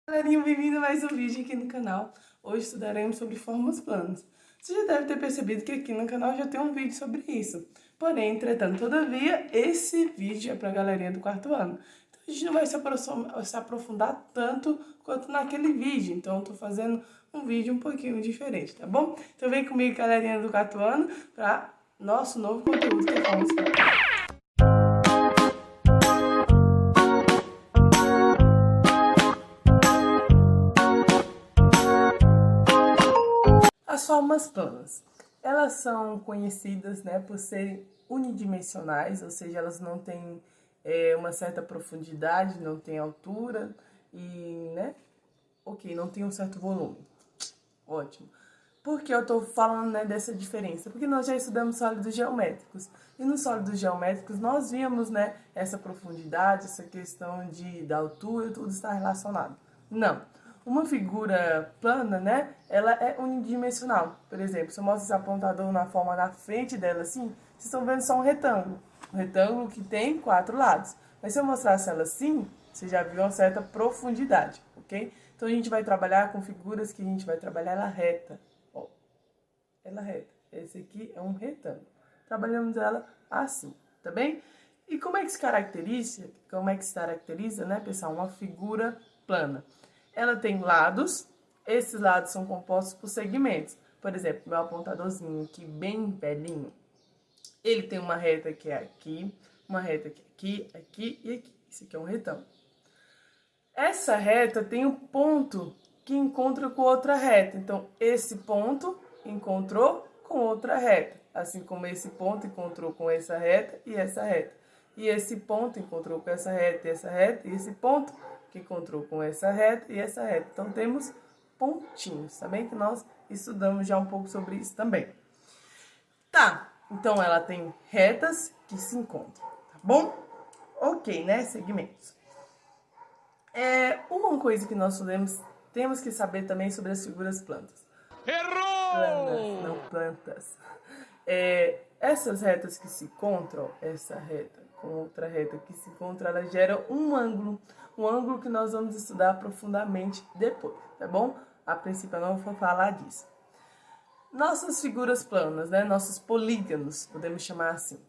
Galerinha, bem-vindo a mais um vídeo aqui no canal. Hoje estudaremos sobre formas planas. Você já deve ter percebido que aqui no canal já tem um vídeo sobre isso. Porém, entretanto, todavia, esse vídeo é para a galerinha do quarto ano. Então a gente não vai se aprofundar tanto quanto naquele vídeo. Então eu tô fazendo um vídeo um pouquinho diferente, tá bom? Então vem comigo, galerinha do quarto ano, para nosso novo conteúdo que é formas planas. As formas planas, elas são conhecidas, né, por serem unidimensionais, ou seja, elas não têm uma certa profundidade, não têm altura e, né, não tem um certo volume. Ótimo. Por que eu estou falando, né, dessa diferença? Porque nós já estudamos sólidos geométricos. E nos sólidos geométricos nós vimos, né, essa profundidade, essa questão da altura, tudo está relacionado. Não. Uma figura plana, né, ela é unidimensional. Por exemplo, se eu mostro esse apontador na forma na frente dela assim, vocês estão vendo só um retângulo. Um retângulo que tem 4 lados. Mas se eu mostrasse ela assim, você já viu uma certa profundidade, ok? Então a gente vai trabalhar com figuras que a gente vai trabalhar ela reta. Ó, ela reta. Esse aqui é um retângulo. Trabalhamos ela assim, tá bem? E como é que se caracteriza, né, pessoal, uma figura plana? Ela tem lados, esses lados são compostos por segmentos. Por exemplo, meu apontadorzinho aqui, bem velhinho, ele tem uma reta que é aqui, uma reta que é aqui, aqui e aqui. Isso aqui é um retângulo. Essa reta tem um ponto que encontra com outra reta. Então, esse ponto encontrou com outra reta. Assim como esse ponto encontrou com essa reta e essa reta. E esse ponto encontrou com essa reta e essa reta. E esse ponto que encontrou com essa reta e essa reta. Então, temos pontinhos, tá bem? Que nós estudamos já um pouco sobre isso também. Tá, então ela tem retas que se encontram, tá bom? Ok, né? Segmentos. Uma coisa que nós temos que saber também sobre as figuras planas. Errou! Planas, não plantas. Essas retas que se encontram, essa reta com outra reta que se encontra, ela gera um ângulo que nós vamos estudar profundamente depois, tá bom? A princípio eu não vou falar disso. Nossas figuras planas, né, nossos polígonos, podemos chamar assim,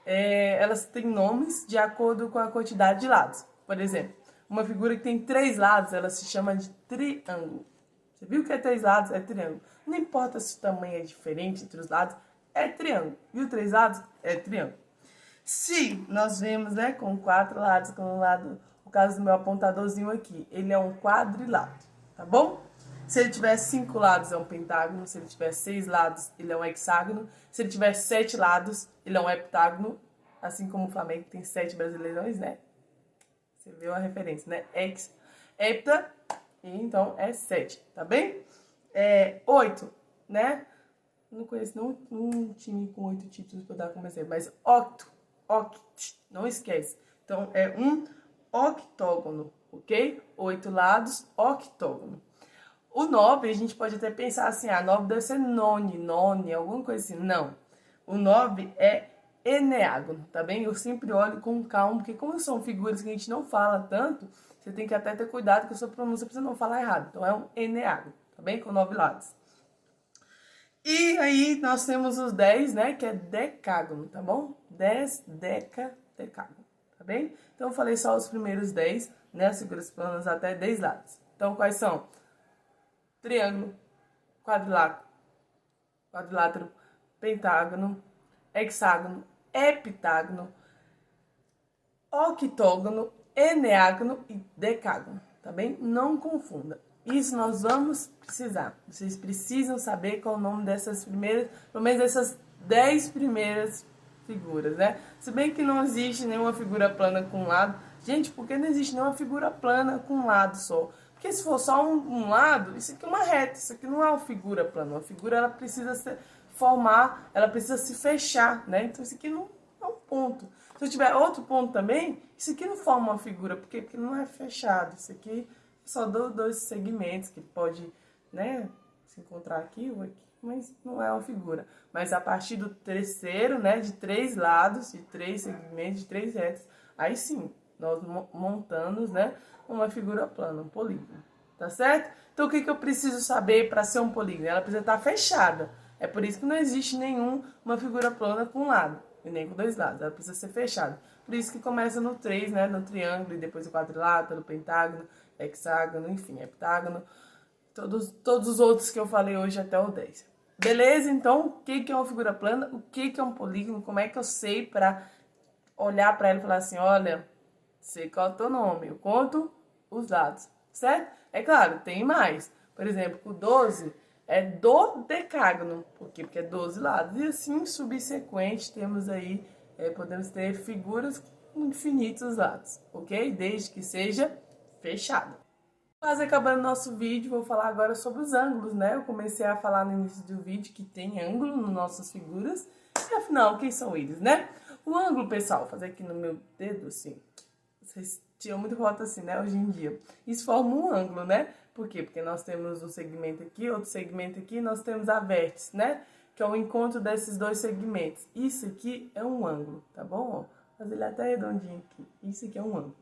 elas têm nomes de acordo com a quantidade de lados. Por exemplo, uma figura que tem 3 lados, ela se chama de triângulo. Você viu que é 3 lados? É triângulo. Não importa se o tamanho é diferente entre os lados, é triângulo. Viu 3 lados? É triângulo. Se nós vemos, né, com 4 lados, com um lado, no caso do meu apontadorzinho aqui, ele é um quadrilátero, tá bom? Se ele tiver 5 lados, é um pentágono. Se ele tiver 6 lados, ele é um hexágono. Se ele tiver 7 lados, ele é um heptágono. Assim como o Flamengo tem 7 brasileirões, né? Você viu a referência, né? Hepta, e então é 7, tá bem? 8, né? Não conheço um time com 8 títulos para dar como exemplo, mas oct, não esquece. Então é um octógono, ok? 8 lados, octógono. O 9, a gente pode até pensar assim, 9 deve ser none, alguma coisa assim. Não. O 9 é eneágono, tá bem? Eu sempre olho com calma, porque como são figuras que a gente não fala tanto, você tem que até ter cuidado com a sua pronúncia para você não falar errado. Então é um eneágono, tá bem? Com 9 lados. E aí nós temos os 10, né? Que é decágono, tá bom? 10, decágono, tá bem? Então eu falei só os primeiros 10, né? As figuras planas até 10 lados. Então quais são? Triângulo, quadrilátero, pentágono, hexágono, heptágono, octógono, eneágono e decágono, tá bem? Não confunda. Isso nós vamos precisar. Vocês precisam saber qual é o nome dessas primeiras, pelo menos dessas 10 primeiras figuras, né? Se bem que não existe nenhuma figura plana com um lado. Gente, por que não existe nenhuma figura plana com um lado só? Porque se for só um lado, isso aqui é uma reta, isso aqui não é uma figura plana. Uma figura, ela precisa se formar, ela precisa se fechar, né? Então isso aqui não é um ponto. Se eu tiver outro ponto também, isso aqui não forma uma figura, porque não é fechado. Isso aqui é só dois segmentos que pode, né, se encontrar aqui ou aqui, mas não é uma figura. Mas a partir do terceiro, né, de 3 lados, de 3 segmentos, de 3 retas, aí sim, nós montamos, né, uma figura plana, um polígono. tá certo? Então, o que eu preciso saber para ser um polígono? Ela precisa estar fechada. É por isso que não existe uma figura plana com um lado, e nem com dois lados. Ela precisa ser fechada. Por isso que começa no 3, né? No triângulo, e depois o quadrilátero, pentágono, hexágono, enfim, heptágono. Todos os outros que eu falei hoje até o 10. Beleza? Então, o que é uma figura plana? O que é um polígono? Como é que eu sei para olhar para ela e falar assim, olha, sei qual é o teu nome, eu conto os lados, certo? É claro, tem mais. Por exemplo, o 12 é do decágono. Por quê? Porque é 12 lados. E assim, subsequente, temos aí, podemos ter figuras com infinitos lados, ok? Desde que seja fechado. Quase acabando nosso vídeo, vou falar agora sobre os ângulos, né? Eu comecei a falar no início do vídeo que tem ângulo nas nossas figuras. E afinal, quem são eles, né? O ângulo, pessoal, vou fazer aqui no meu dedo, assim. Vocês tiram muito foto assim, né? Hoje em dia. Isso forma um ângulo, né? Por quê? Porque nós temos um segmento aqui, outro segmento aqui, nós temos a vértice, né? Que é o encontro desses dois segmentos. Isso aqui é um ângulo, tá bom? Ó, fazer ele até redondinho aqui. Isso aqui é um ângulo.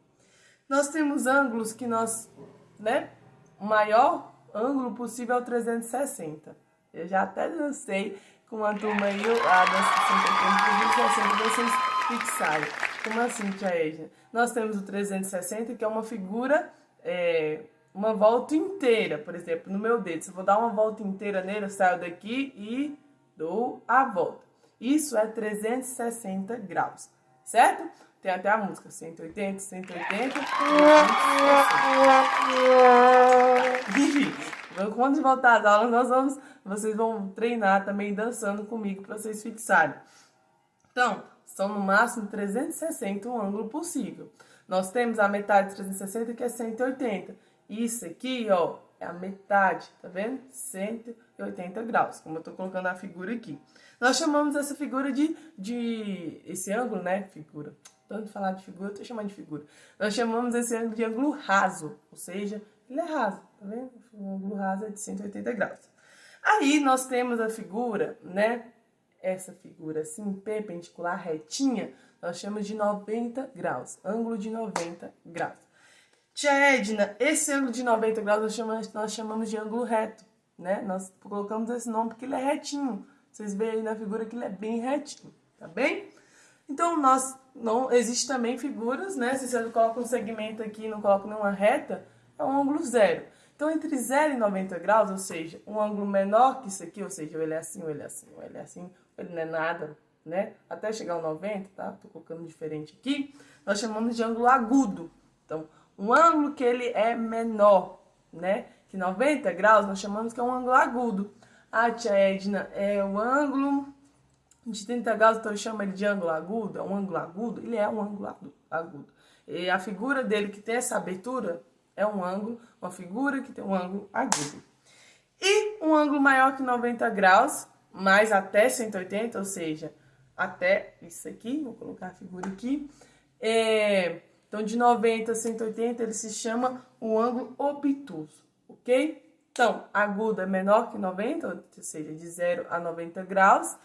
Nós temos ângulos que né? O maior ângulo possível é o 360. Eu já até dancei com a turma aí, a dança 360, vocês fixarem. Como assim, tia Edna? Nós temos o 360, que é uma figura, uma volta inteira. Por exemplo, no meu dedo, se eu vou dar uma volta inteira nele, eu saio daqui e dou a volta. Isso é 360 graus, certo? Tem até a música, 180, 180, 360. Enfim, quando voltar às aulas, vocês vão treinar também dançando comigo para vocês fixarem. Então, são no máximo 360 um ângulo possível. Nós temos a metade de 360, que é 180. Isso aqui, ó, é a metade, tá vendo? 180 graus, como eu tô colocando a figura aqui. Nós chamamos essa figura esse ângulo, né, figura. Tanto falar de figura, eu tô chamando de figura. Nós chamamos esse ângulo de ângulo raso, ou seja, ele é raso, tá vendo? O ângulo raso é de 180 graus. Aí nós temos a figura, né, essa figura assim, perpendicular, retinha, nós chamamos de 90 graus, ângulo de 90 graus. Tia Edna, esse ângulo de 90 graus nós chamamos de ângulo reto, né? Nós colocamos esse nome porque ele é retinho. Vocês veem aí na figura que ele é bem retinho, tá bem? Então, não existe também figuras, né? Se você coloca um segmento aqui e não coloca nenhuma reta, é um ângulo zero. Então, entre 0 e 90 graus, ou seja, um ângulo menor que isso aqui, ou seja, ou ele é assim, ou ele é assim, ou ele é assim, ou ele não é nada, né? Até chegar ao 90, tá? Tô colocando diferente aqui. Nós chamamos de ângulo agudo. Então, um ângulo que ele é menor, né? Que 90 graus nós chamamos que é um ângulo agudo. Ah, tia Edna, é o ângulo de 30 graus, então eu chamo ele de ângulo agudo, é um ângulo agudo, ele é um ângulo agudo. E a figura dele que tem essa abertura é uma figura que tem um ângulo agudo. E um ângulo maior que 90 graus, mais até 180, ou seja, até isso aqui, vou colocar a figura aqui. Então, de 90 a 180, ele se chama um ângulo obtuso, ok? Então, agudo é menor que 90, ou seja, de 0 a 90 graus.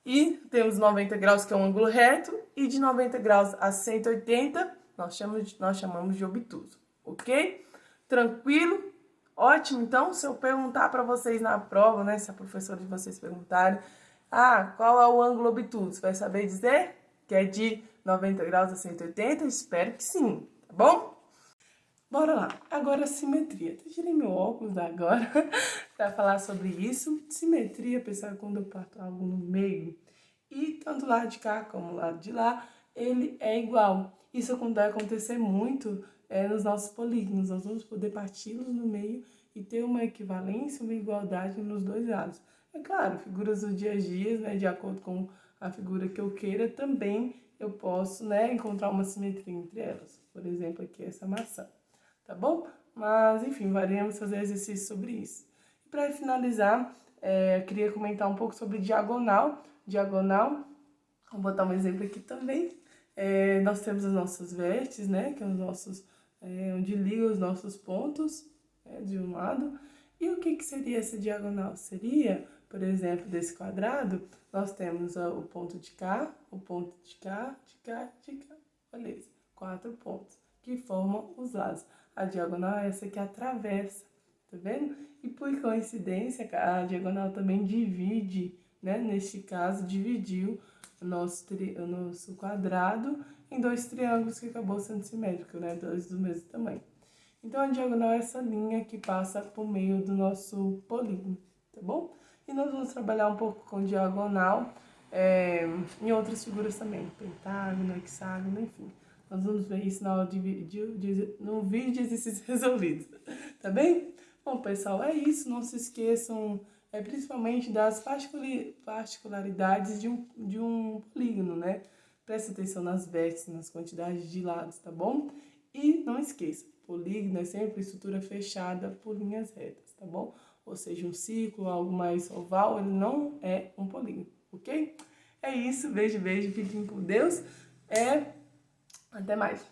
E temos 90 graus, que é um ângulo reto, e de 90 graus a 180, nós chamamos de obtuso, ok? Tranquilo? Ótimo. Então, se eu perguntar para vocês na prova, né, se a professora de vocês perguntarem, qual é o ângulo obtuso? Você vai saber dizer que é de 90 graus a 180? Espero que sim, tá bom? Bora lá. Agora, simetria. Eu tirei meu óculos agora para falar sobre isso. Simetria, pessoal, quando eu parto algo no meio e tanto o lado de cá como o lado de lá, ele é igual. Isso vai acontecer muito nos nossos polígonos. Nós vamos poder parti-los no meio e ter uma equivalência, uma igualdade nos dois lados. É claro, figuras do dia a dia, né, de acordo com a figura que eu queira, também eu posso, né, encontrar uma simetria entre elas. Por exemplo, aqui essa maçã. Tá bom? Mas, enfim, varemos fazer exercício sobre isso. E para finalizar, eu queria comentar um pouco sobre diagonal. Diagonal, vou botar um exemplo aqui também. Nós temos as nossas vértices, né? Que é os nossos, onde ligam os nossos pontos, de um lado. E o que seria essa diagonal? Seria, por exemplo, desse quadrado, nós temos o ponto de cá, o ponto de cá, de cá, de cá. Beleza, 4 pontos que formam os lados. A diagonal é essa que atravessa tá vendo? E por coincidência, a diagonal também divide, né? Neste caso, dividiu o nosso quadrado em dois triângulos que acabou sendo simétrico, né? Dois do mesmo tamanho. Então, a diagonal é essa linha que passa por meio do nosso polígono, tá bom? E nós vamos trabalhar um pouco com diagonal em outras figuras também, pentágono, hexágono, enfim. Nós vamos ver isso na aula no vídeo de exercícios resolvidos, tá bem? Bom, pessoal, é isso. Não se esqueçam, principalmente das particularidades de um polígono, né? Preste atenção nas vértices, nas quantidades de lados, tá bom? E não esqueça, polígono é sempre estrutura fechada por linhas retas, tá bom? Ou seja, um círculo, algo mais oval, ele não é um polígono, ok? É isso, beijo, beijo, fiquem com Deus. Até mais.